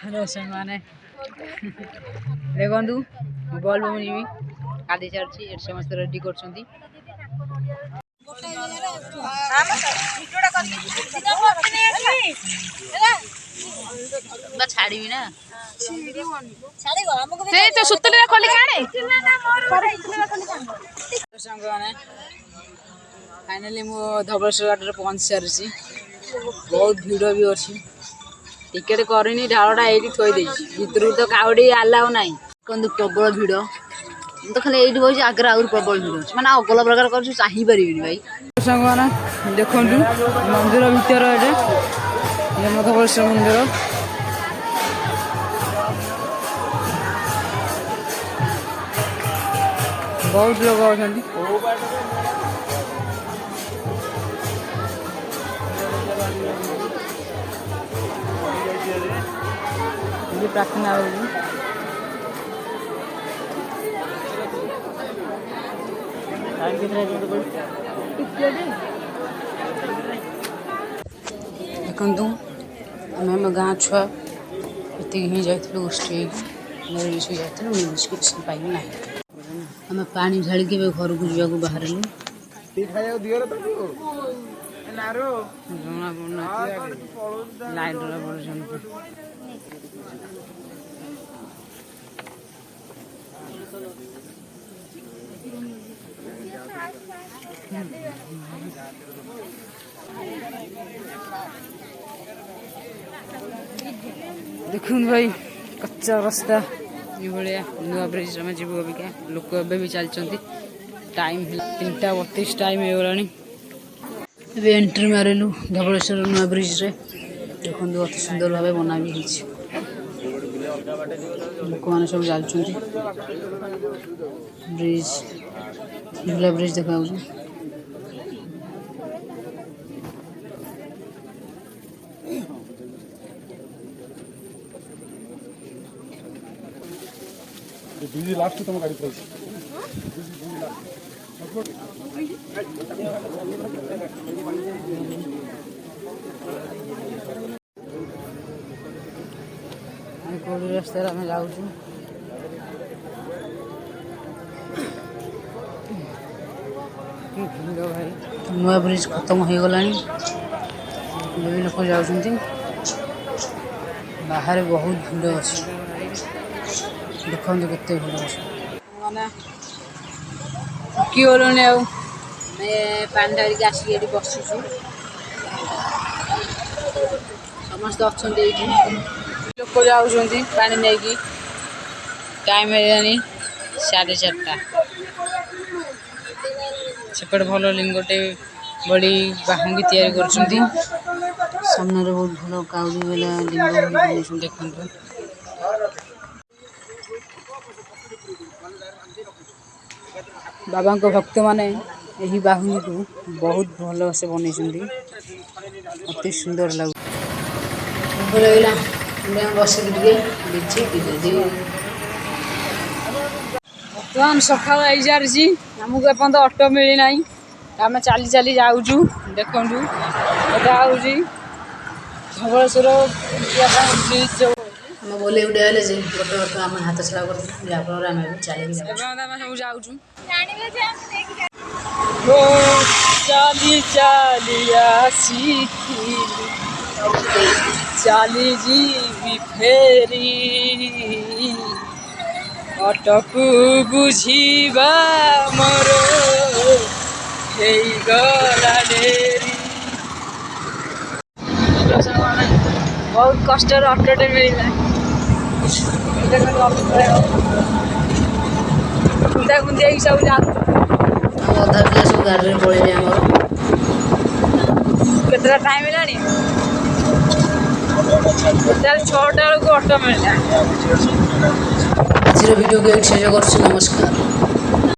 दर्शन मैंने देखु बल्ब मुझे काली सारी समस्त रेडी कर छाड़ी ना फाइनाली मु धवलेश्वर घाट पहुंच सारी बहुत भिड़ भी अच्छी टिकेट करनी ढालटा ये थोड़ी भर तो काउडी आलाउ ना कहूँ प्रबल भिड़ तो खाली ये बस आगे आहुरी प्रबल भिड़ मैंने अगल प्रकार कर चाहिए भाई सांग मैंने देखु मंदिर भितर धवलेश्वर मंदिर बहुत लोग अच्छा प्रार्थना देखु आम गाँ छुआ ये ही जाइलु गोष्ठी जाइलु पाइल ना आम पानी ढाल के घर को जावाक बाहर लाइट देखुन भाई कच्चा रास्ता ये नुआ ब्रिज में जीव अबिका लोक ए भी चलती टाइम 3:32 टाइम हो गला एंट्री मारिलु धवलेश्वर नुआ ब्रिज रे देखो अति सुंदर भाव बना भी लोक मैंने सब चलुँच ब्रिज झूला ब्रिज देखा बिजी लास्ट तुम गाड़ी प्राइस रास्ते आम जाऊँ भाई नुआ ब्रिज खत्म हो गला लोक जाऊँ बाहर बहुत भिड़ अच्छी देखते केते भिड़ अच्छे मैंने थकी गलुनि पानी ढाल के आसिक ये बसुचु समस्त अच्छा लोक जाऊँ पानी नहीं कि टाइम है 4:30 सेपटे भल लिंगटे बड़ी बाहुंगी तैयारी कर सामने बहुत भल काउडी वाला लिंग देखते बाबा भक्त माने यही बाहुनी को बहुत भल से बन अति सुंदर लगे बस बर्तमान सका सारी आमको एपर्त अटो मिलना आम चली चली जाऊँ देखु एटा हूँ धवलेश्वर ब्रिज जो आम बोले गोटे आए जे गोटे वर्ष आम हाथ छड़ा कर जहाँफल आम चलिए सब जाऊँ चली चली चली जीवी फेरी अटकू बुझीबा मोर गला डेरी बहुत कष्ट अटोटे मिलना खुंदा खुंदी सब जाऊँ अधा पिला सब गाड़ी में पड़े केतटा टाइम है 6टा बेलू अटो मिलना आज वीडियो को शेष कर नमस्कार।